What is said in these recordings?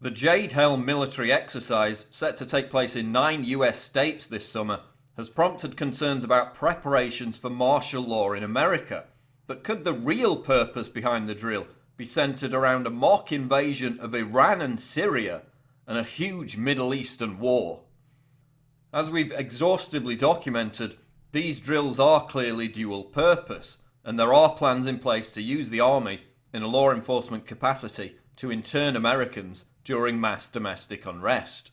The Jade Helm military exercise, set to take place in 9 US states this summer, has prompted concerns about preparations for martial law in America. But could the real purpose behind the drill be centred around a mock invasion of Iran and Syria and a huge Middle Eastern war? As we've exhaustively documented, these drills are clearly dual purpose, and there are plans in place to use the army in a law enforcement capacity to intern Americans during mass domestic unrest.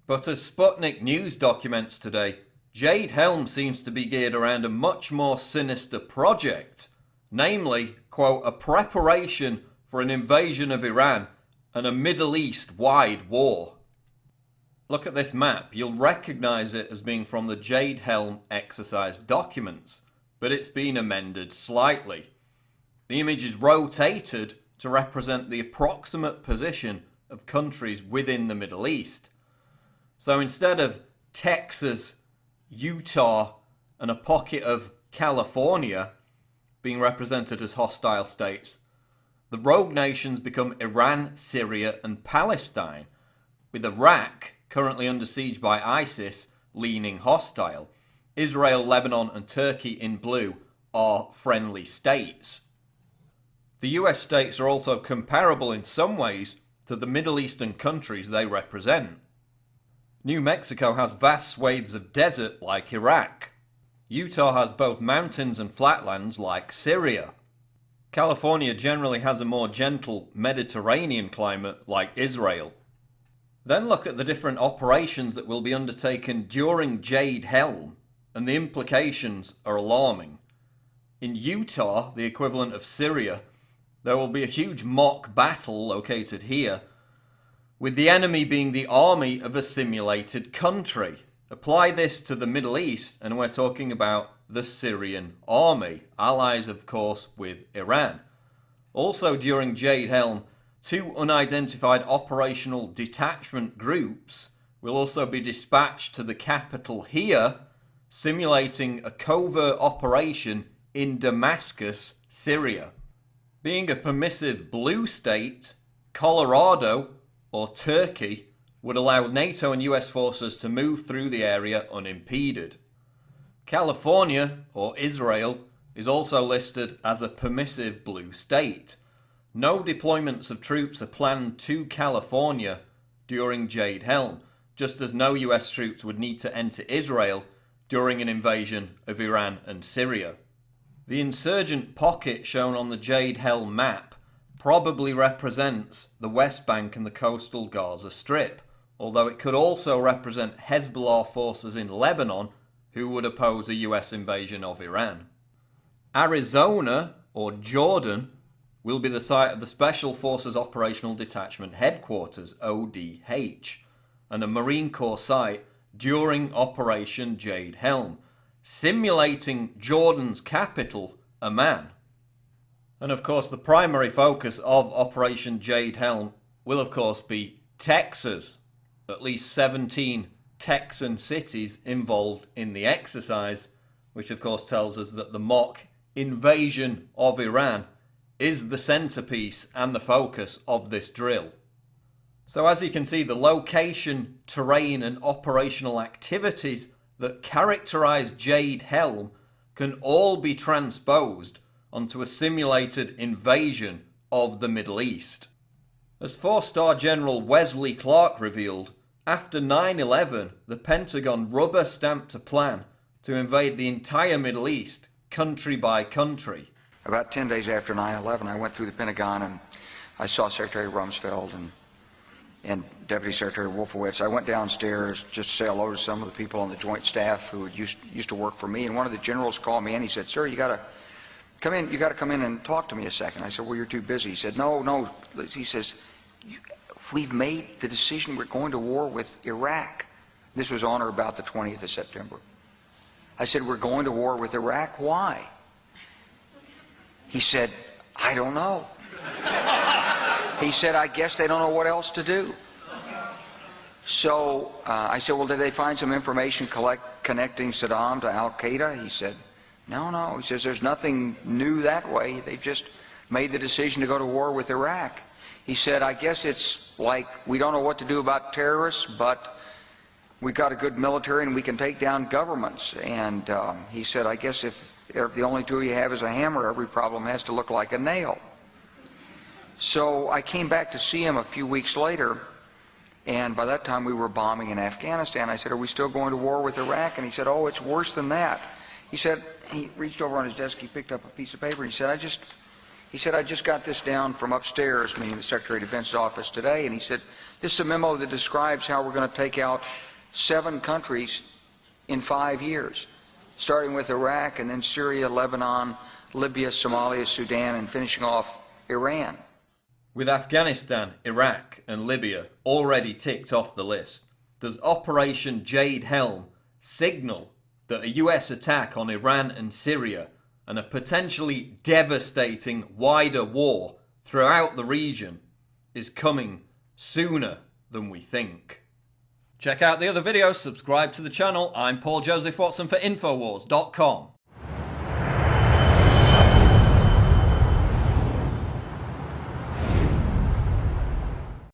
But as Sputnik News documents today, Jade Helm seems to be geared around a much more sinister project, namely, quote, a preparation for an invasion of Iran and a Middle East-wide war. Look at this map. You'll recognise it as being from the Jade Helm exercise documents, but it's been amended slightly. The image is rotated to represent the approximate position of countries within the Middle East. So instead of Texas, Utah, and a pocket of California being represented as hostile states, the rogue nations become Iran, Syria, and Palestine, with Iraq, currently under siege by ISIS, leaning hostile. Israel, Lebanon, and Turkey in blue are friendly states. The US states are also comparable in some ways to the Middle Eastern countries they represent. New Mexico has vast swathes of desert like Iraq. Utah has both mountains and flatlands like Syria. California generally has a more gentle Mediterranean climate like Israel. Then look at the different operations that will be undertaken during Jade Helm, and the implications are alarming. In Utah, the equivalent of Syria, there will be a huge mock battle located here, with the enemy being the army of a simulated country. Apply this to the Middle East, and we're talking about the Syrian army, allies of course with Iran. Also during Jade Helm, 2 unidentified operational detachment groups will also be dispatched to the capital here, simulating a covert operation in Damascus, Syria. Being a permissive blue state, Colorado or Turkey would allow NATO and US forces to move through the area unimpeded. California, or Israel, is also listed as a permissive blue state. No deployments of troops are planned to California during Jade Helm, just as no US troops would need to enter Israel during an invasion of Iran and Syria. The insurgent pocket shown on the Jade Helm map probably represents the West Bank and the coastal Gaza Strip, although it could also represent Hezbollah forces in Lebanon who would oppose a US invasion of Iran. Arizona, or Jordan, will be the site of the Special Forces Operational Detachment Headquarters, ODH, and a Marine Corps site during Operation Jade Helm, simulating Jordan's capital, Amman. And of course the primary focus of Operation Jade Helm will of course be Texas. At least 17 Texan cities involved in the exercise, which of course tells us that the mock invasion of Iran is the centerpiece and the focus of this drill. So as you can see, the location, terrain and operational activities that characterize Jade Helm can all be transposed onto a simulated invasion of the Middle East. As 4-star General Wesley Clark revealed, after 9/11, the Pentagon rubber-stamped a plan to invade the entire Middle East, country by country. About 10 days after 9/11, I went through the Pentagon and I saw Secretary Rumsfeld and Deputy Secretary Wolfowitz. I went downstairs just to say hello to some of the people on the Joint Staff who used to work for me, and one of the generals called me and he said, "Sir, you got to come in and talk to me a second." I said, "Well, you're too busy." He said, No. He says, "We've made the decision. We're going to war with Iraq." This was on or about the 20th of September. I said, "We're going to war with Iraq. Why?" He said, "I don't know." He said, "I guess they don't know what else to do." So I said, "Well, did they find some information connecting Saddam to Al-Qaeda?" He said, No. He says, "There's nothing new that way. They just made the decision to go to war with Iraq." He said, I guess it's like we don't know what to do about terrorists, but we got a good military and we can take down governments. And he said, I guess if the only tool you have is a hammer, every problem has to look like a nail. So I came back to see him a few weeks later, and by that time we were bombing in Afghanistan. I said, are we still going to war with Iraq? And he said, oh, it's worse than that. He said, he reached over on his desk, he picked up a piece of paper, and he said, I just got this down from upstairs, meaning the Secretary of Defense's office today, and he said, this is a memo that describes how we're going to take out 7 countries in 5 years, starting with Iraq and then Syria, Lebanon, Libya, Somalia, Sudan, and finishing off Iran. With Afghanistan, Iraq and Libya already ticked off the list, does Operation Jade Helm signal that a US attack on Iran and Syria and a potentially devastating wider war throughout the region is coming sooner than we think? Check out the other videos, subscribe to the channel. I'm Paul Joseph Watson for Infowars.com.